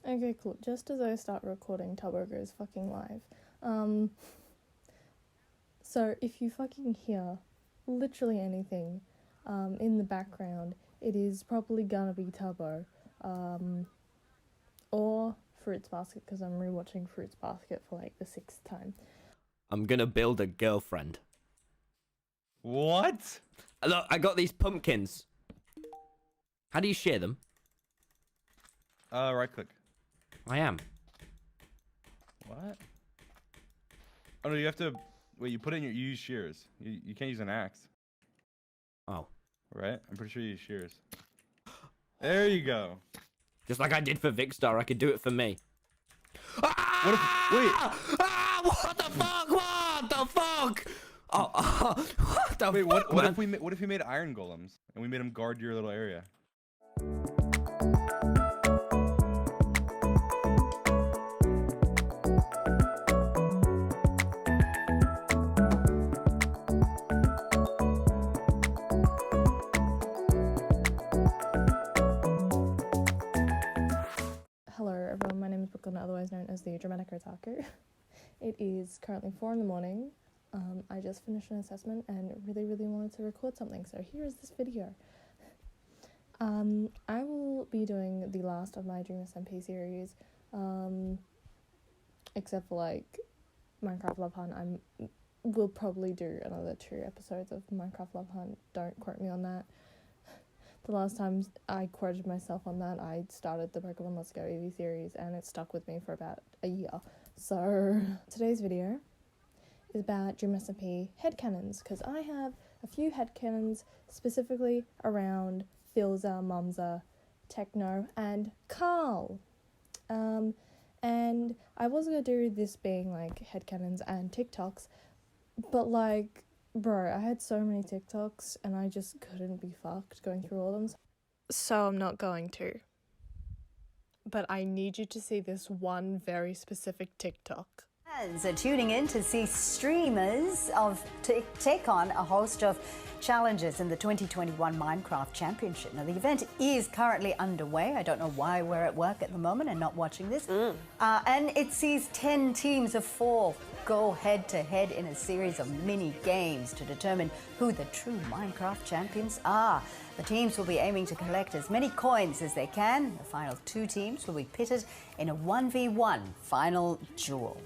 Okay, cool. Just as I start recording, Tubbo goes fucking live. So if you fucking hear literally anything in the background, it is probably gonna be Tubbo. Or Fruits Basket, because I'm rewatching Fruits Basket for like the 6th time. I'm gonna build a girlfriend. What? Look, I got these pumpkins. How do you share them? Right click. I am. What? Oh no, you have to wait. You put in you use shears. You can't use an axe. Oh. Right? I'm pretty sure you use shears. There you go. Just like I did for Vicstar, I could do it for me. What if, wait. What the fuck? What the fuck? What the Wait, fuck, what if we made iron golems and we made them guard your little area? Hello everyone, my name is Brooklyn, otherwise known as the Dramatic Otaku. It is currently 4 in the morning. I just finished an assessment and really wanted to record something, so here is this video. I will be doing the last of my DSMP series, except for like Minecraft Love Hunt. We'll probably do another 2 episodes of Minecraft Love Hunt, don't quote me on that. The last time I quoted myself on that, I started the Pokemon Let's Go Eevee series and it stuck with me for about a year. So today's video is about DSMP headcannons, because I have a few headcannons specifically around Philza, Mumza, Techno, and Carl. And I was gonna do this being like headcannons and TikToks, but like, bro, I had so many TikToks and I just couldn't be fucked going through all of them. So I'm not going to. But I need you to see this one very specific TikTok. Fans are tuning in to see streamers take on a host of challenges in the 2021 Minecraft Championship. Now, the event is currently underway. I don't know why we're at work at the moment and not watching this. And it sees 10 teams of 4 go head-to-head in a series of mini-games to determine who the true Minecraft champions are. The teams will be aiming to collect as many coins as they can. The final 2 teams will be pitted in a 1v1 final duel.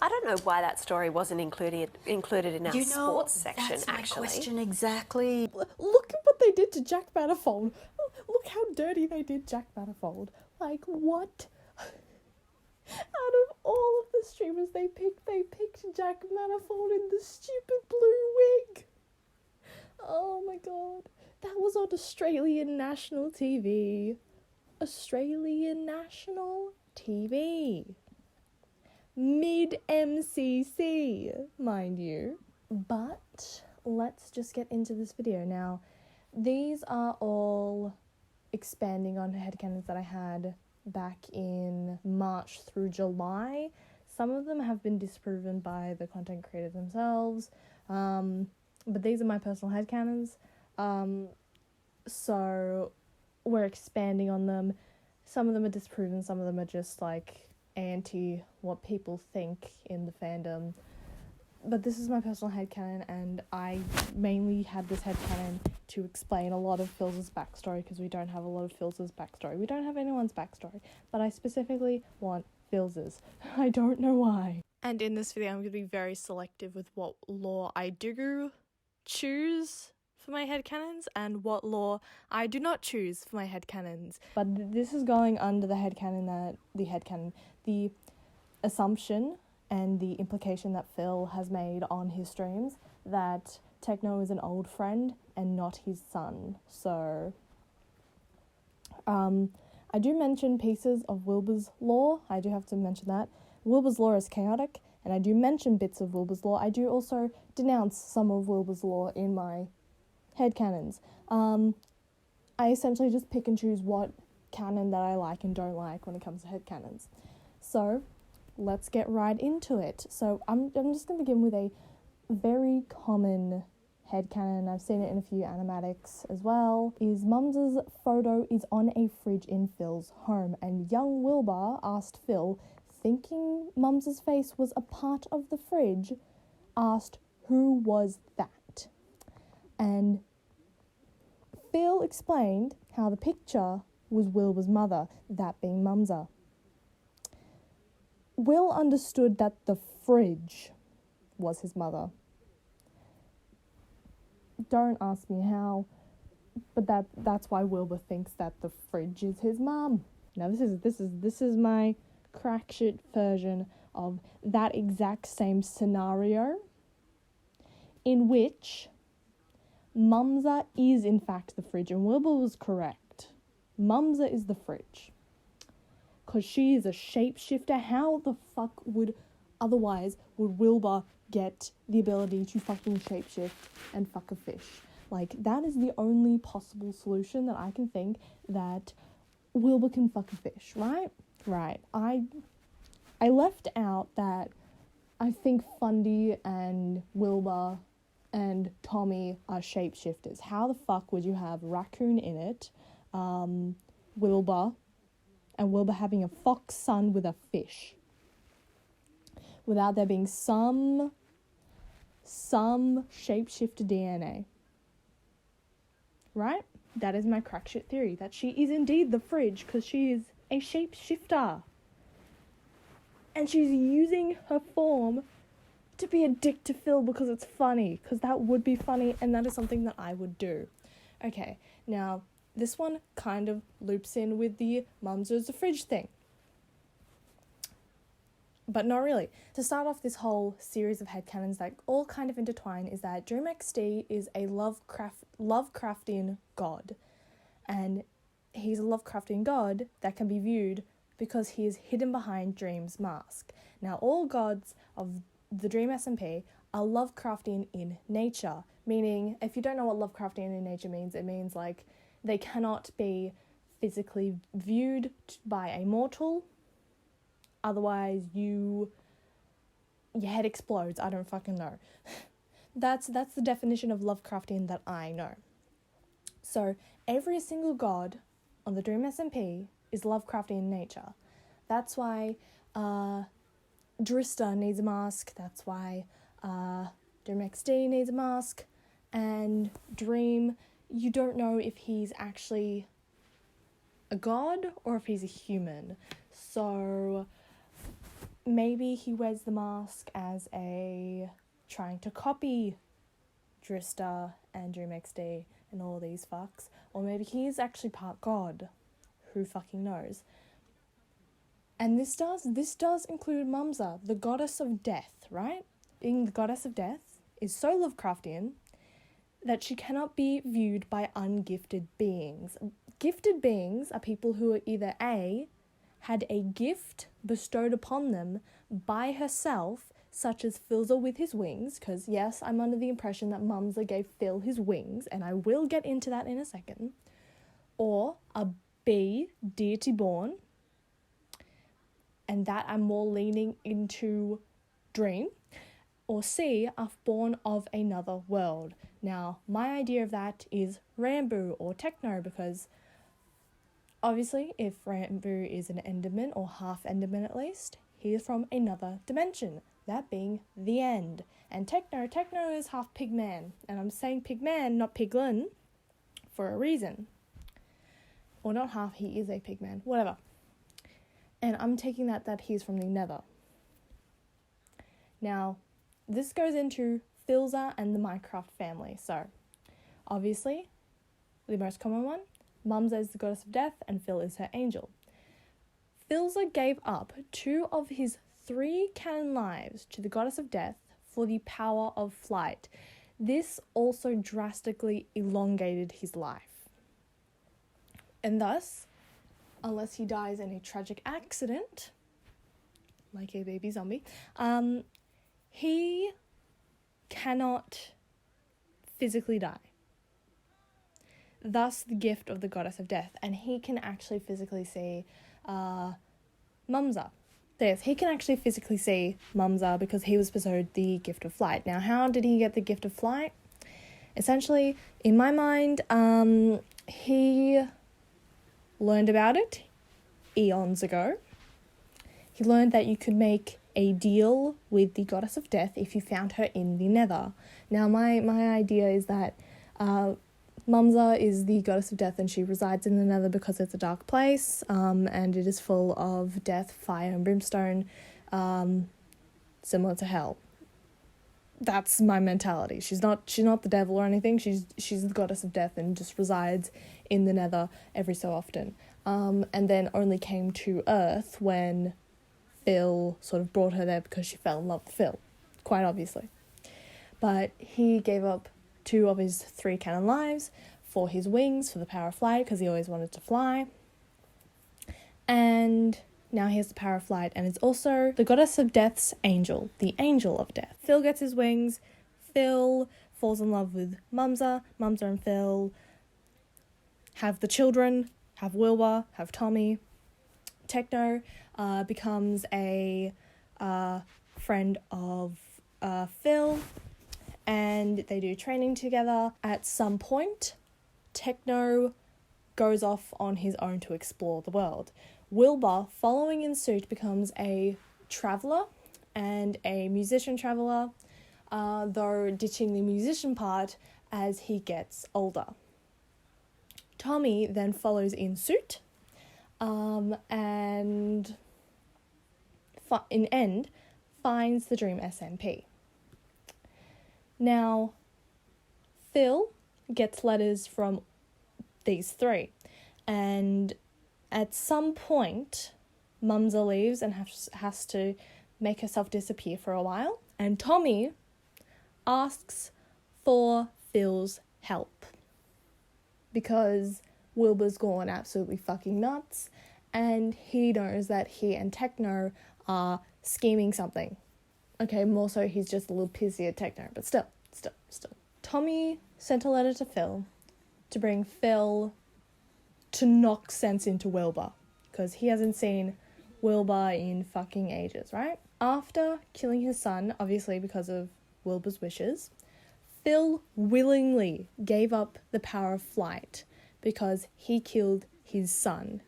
I don't know why that story wasn't included in our sports section, that's my actually. question exactly. Look at what they did to Jack Manifold. Look how dirty they did Jack Manifold. Like, what? Out of all of the streamers they picked Jack Manifold in the stupid blue wig. Oh my god. That was on Australian National TV. Australian National TV. Mid-MCC, mind you. But let's just get into this video. Now, these are all expanding on headcanons that I had back in March through July. Some of them have been disproven by the content creators themselves, but these are my personal headcanons. So we're expanding on them. Some of them are disproven, some of them are just like anti what people think in the fandom. But this is my personal headcanon, and I mainly had this headcanon to explain a lot of Philza's backstory, because we don't have a lot of Philza's backstory. We don't have anyone's backstory, but I specifically want Philza's. I don't know why. And in this video, I'm going to be very selective with what lore I do choose for my headcanons and what lore I do not choose for my headcanons. But this is going under the assumption and the implication that Phil has made on his streams that Techno is an old friend and not his son. So I do mention pieces of Wilbur's lore. I do have to mention that. Wilbur's lore is chaotic, and I do mention bits of Wilbur's lore. I do also denounce some of Wilbur's lore in my headcanons. I essentially just pick and choose what canon that I like and don't like when it comes to headcanons. So let's get right into it. So I'm just going to begin with a very common headcanon, I've seen it in a few animatics as well, is Mums's photo is on a fridge in Phil's home, and young Wilbur asked Phil, thinking Mums's face was a part of the fridge, asked who was that? And Phil explained how the picture was Wilbur's mother, that being Mumsa. Will understood that the fridge was his mother. Don't ask me how, but that's why Wilbur thinks that the fridge is his mum. Now this is my crack shit version of that exact same scenario, in which Mumsa is in fact the fridge, and Wilbur was correct. Mumsa is the fridge. Because she is a shapeshifter. How the fuck would Wilbur get the ability to fucking shapeshift and fuck a fish? Like, that is the only possible solution that I can think, that Wilbur can fuck a fish, right? Right. I left out that I think Fundy and Wilbur and Tommy are shapeshifters. How the fuck would you have Raccoon in it, Wilbur, and Wilbur having a fox son with a fish, without there being some shapeshifter DNA? Right? That is my crack shit theory, that she is indeed the fridge, because she is a shapeshifter. And she's using her form to be a dick to Phil because it's funny, because that would be funny, and that is something that I would do. Okay, now, this one kind of loops in with the Mumsa's the fridge thing. But not really. To start off this whole series of headcanons that all kind of intertwine is that Dream XD is a Lovecraftian god. And he's a Lovecraftian god that can be viewed because he is hidden behind Dream's mask. Now, all gods of the Dream SMP are Lovecraftian in nature. Meaning, if you don't know what Lovecraftian in nature means, it means like they cannot be physically viewed by a mortal. Otherwise, your head explodes. I don't fucking know. That's the definition of Lovecraftian that I know. So, every single god on the Dream SMP is Lovecraftian in nature. That's why Drista needs a mask. That's why Dream XD needs a mask. And Dream, you don't know if he's actually a god or if he's a human. So maybe he wears the mask as a trying to copy Drista and Dream XD and all these fucks. Or maybe he is actually part god. Who fucking knows? And this does include Mumsa, the goddess of death, right? Being the goddess of death is so Lovecraftian that she cannot be viewed by ungifted beings. Gifted beings are people who are either A, had a gift bestowed upon them by herself, such as Philza with his wings, because yes, I'm under the impression that Mumsa gave Phil his wings, and I will get into that in a second, or a B, deity born, and that I'm more leaning into Dream, or C, are born of another world. Now, my idea of that is Rambu or Techno, because obviously if Rambu is an Enderman, or half Enderman at least, he is from another dimension, that being the end. And Techno is half Pigman, and I'm saying Pigman, not Piglin, for a reason. Or not half, he is a Pigman, whatever. And I'm taking that he's from the Nether. Now, this goes into Philza and the Minecraft family. So, obviously, the most common one, Mumsa is the goddess of death and Phil is her angel. Philza gave up 2 of his 3 canon lives to the goddess of death for the power of flight. This also drastically elongated his life. And thus, unless he dies in a tragic accident, like a baby zombie, he cannot physically die. Thus, the gift of the goddess of death. And he can actually physically see Mumsa. Yes, he can actually physically see Mumsa because he was bestowed the gift of flight. Now, how did he get the gift of flight? Essentially, in my mind, he learned about it eons ago. He learned that you could make a deal with the goddess of death if you found her in the nether. Now, my idea is that Mumza is the goddess of death and she resides in the nether because it's a dark place, and it is full of death, fire and brimstone, similar to hell. That's my mentality. She's not the devil or anything. She's the goddess of death and just resides in the nether every so often. And then only came to Earth when Phil sort of brought her there because she fell in love with Phil, quite obviously. But he gave up 2 of his 3 canon lives for his wings, for the power of flight, because he always wanted to fly. And now he has the power of flight, and it's also the goddess of death's angel, the angel of death. Phil gets his wings. Phil falls in love with Mumza. Mumza and Phil have the children, have Wilbur, have Tommy. Techno becomes a friend of Phil, and they do training together. At some point, Techno goes off on his own to explore the world. Wilbur, following in suit, becomes a traveller and a musician traveller, though ditching the musician part as he gets older. Tommy then follows in suit, and in end finds the Dream SMP. Now, Phil gets letters from these 3, and at some point, Mumza leaves and has to make herself disappear for a while, and Tommy asks for Phil's help because Wilbur's gone absolutely fucking nuts, and he knows that he and Techno are scheming something. Okay, more so he's just a little pissy at Techno, but still. Tommy sent a letter to Phil to bring Phil to knock sense into Wilbur, because he hasn't seen Wilbur in fucking ages, right? After killing his son, obviously because of Wilbur's wishes, Phil willingly gave up the power of flight because he killed his son.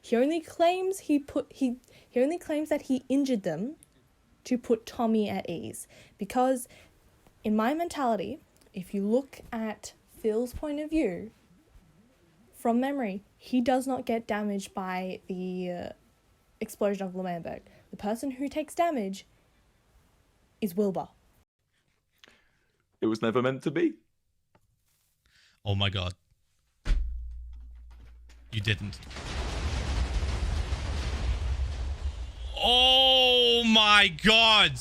He only claims that he injured them to put Tommy at ease, because in my mentality, if you look at Phil's point of view, from memory, he does not get damaged by the explosion of L'Manberg. The person who takes damage is Wilbur. It was never meant to be. Oh my god. You didn't. Oh my god!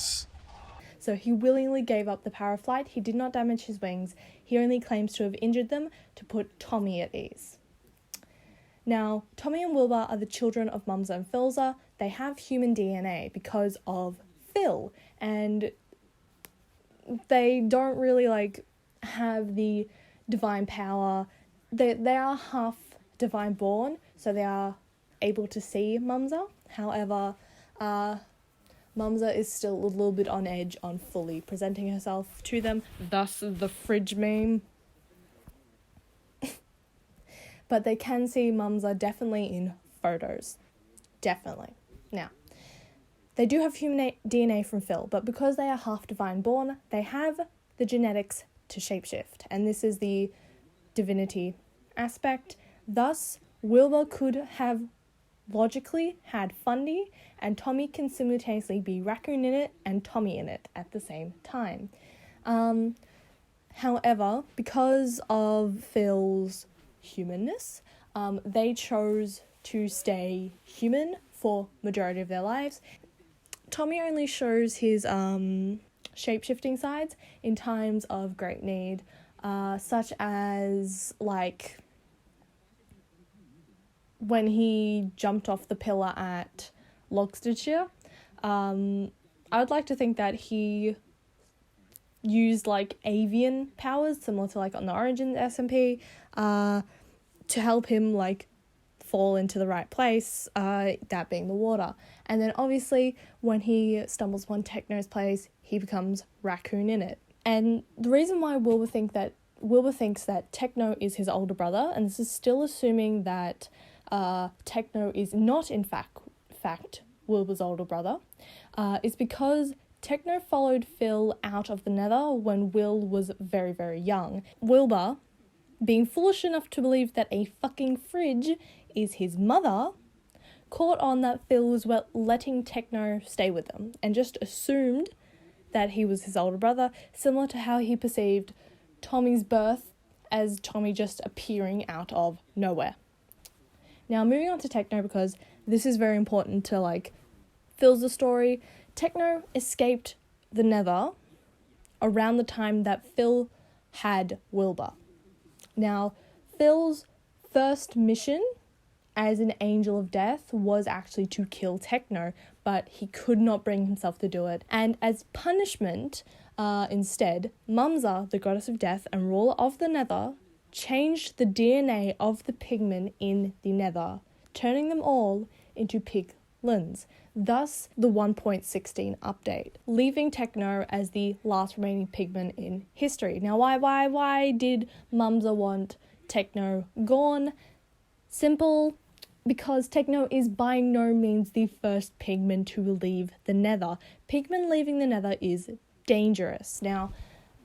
So he willingly gave up the power of flight. He did not damage his wings. He only claims to have injured them to put Tommy at ease. Now, Tommy and Wilbur are the children of Mumza and Philza. They have human DNA because of Phil, and they don't really have the divine power. They are half divine born, so they are able to see Mumza. However, Mumza is still a little bit on edge on fully presenting herself to them, thus the fridge meme. But they can see Mumza definitely in photos. Definitely. Now, they do have human DNA from Phil, but because they are half divine born, they have the genetics to shapeshift, and this is the divinity aspect. Thus, Wilbur could have logically had Fundy, and Tommy can simultaneously be Raccoon in it and Tommy in it at the same time. However, because of Phil's humanness, they chose to stay human for majority of their lives. Tommy only shows his shape-shifting sides in times of great need, such as when he jumped off the pillar at Lockstitshire. I would like to think that he used avian powers similar to on the Origin SMP to help him fall into the right place, that being the water. And then obviously when he stumbles upon Techno's place, he becomes Raccoon in it. And the reason why Wilbur think that Wilbur thinks that Techno is his older brother, and this is still assuming that Techno is not in fact Wilbur's older brother, is because Techno followed Phil out of the Nether when Will was very, very young. Wilbur, being foolish enough to believe that a fucking fridge is his mother, caught on that Phil was letting Techno stay with them and just assumed that he was his older brother, similar to how he perceived Tommy's birth as Tommy just appearing out of nowhere. Now, moving on to Techno, because this is very important to, like, Philza story. Techno escaped the Nether around the time that Phil had Wilbur. Now, Phil's first mission as an angel of death was actually to kill Techno, but he could not bring himself to do it. And as punishment, instead, Mumza, the goddess of death and ruler of the Nether, changed the DNA of the pigmen in the Nether, turning them all into piglins. Thus, the 1.16 update, leaving Techno as the last remaining pigman in history. Now, why did Mumza want Techno gone? Simple, because Techno is by no means the first pigman to leave the Nether. Pigman leaving the Nether is dangerous. Now,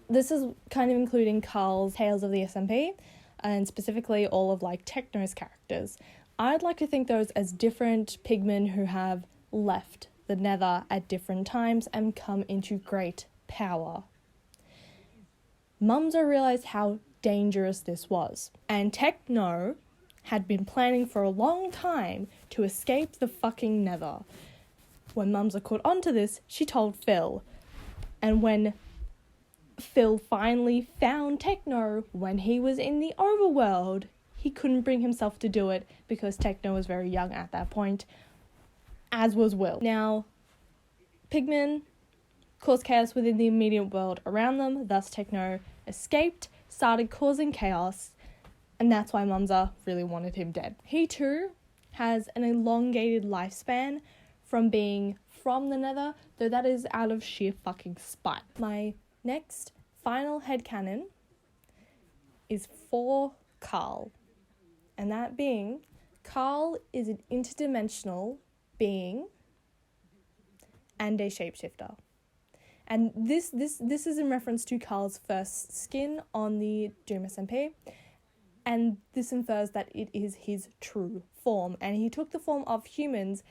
this is kind of including Carl's Tales of the SMP, and specifically all of, like, Techno's characters. I'd like to think those as different pigmen who have left the Nether at different times and come into great power. Mumza realised how dangerous this was, and Techno had been planning for a long time to escape the fucking Nether. When Mumza caught onto this, she told Phil, and when Phil finally found Techno when he was in the overworld, he couldn't bring himself to do it because Techno was very young at that point, as was Will. Now, pigmen caused chaos within the immediate world around them, thus Techno escaped, started causing chaos, and that's why Mumza really wanted him dead. He too has an elongated lifespan from being from the Nether, though that is out of sheer fucking spite. My next final headcanon is for Carl, and that being, Carl is an interdimensional being and a shapeshifter. And this is in reference to Carl's first skin on the DSMP, and this infers that it is his true form, and he took the form of humans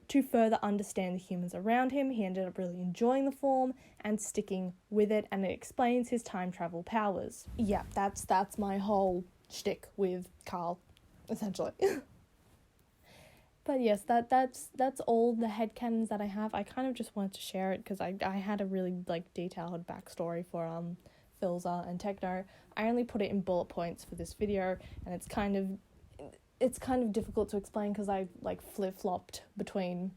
to further understand the humans around him. He ended up really enjoying the form and sticking with it, and it explains his time travel powers. Yeah, that's my whole shtick with Carl, essentially. But yes, that's all the headcanons that I have. I kind of just wanted to share it because I had a really, like, detailed backstory for Philza and Techno. I only put it in bullet points for this video, and it's kind of difficult to explain because I, like, flip-flopped between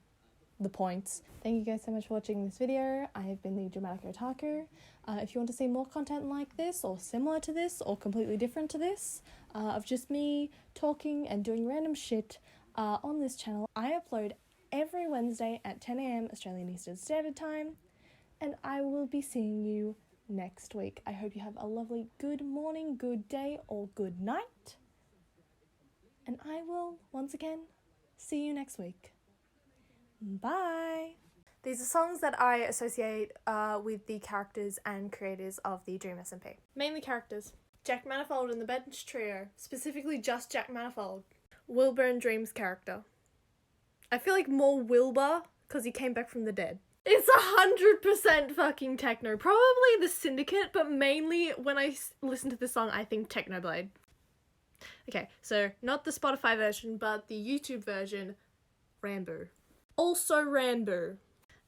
the points. Thank you guys so much for watching this video. I have been the Dramatic Otaku. If you want to see more content like this, or similar to this, or completely different to this, of just me talking and doing random shit on this channel, I upload every Wednesday at 10 a.m. Australian Eastern Standard Time, and I will be seeing you next week. I hope you have a lovely good morning, good day, or good night, and I will once again see you next week. Bye! These are songs that I associate with the characters and creators of the DSMP. Mainly characters. Jack Manifold and the Bench Trio, specifically just Jack Manifold. Wilbur and Dream's character. I feel like more Wilbur, because he came back from the dead. It's 100% fucking Techno. Probably the Syndicate, but mainly when I listen to this song, I think Technoblade. Okay, so not the Spotify version, but the YouTube version, Rambo. Also Rambo.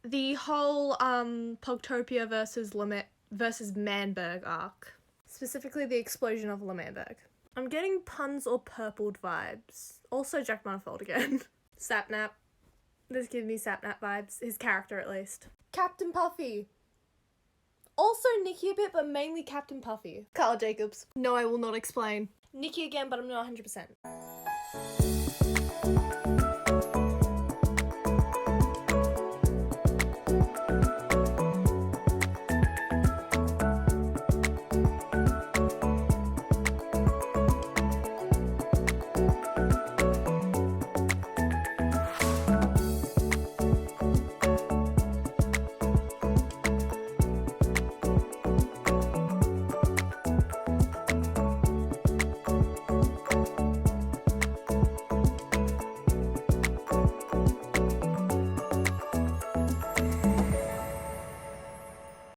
The whole Pogtopia versus Manberg arc. Specifically the explosion of Manberg. I'm getting puns or purpled vibes. Also Jack Manifold again. Sapnap. This gives me Sapnap vibes. His character at least. Captain Puffy. Also Nikki a bit, but mainly Captain Puffy. Carl Jacobs. No, I will not explain. Nikki again, but I'm not 100%.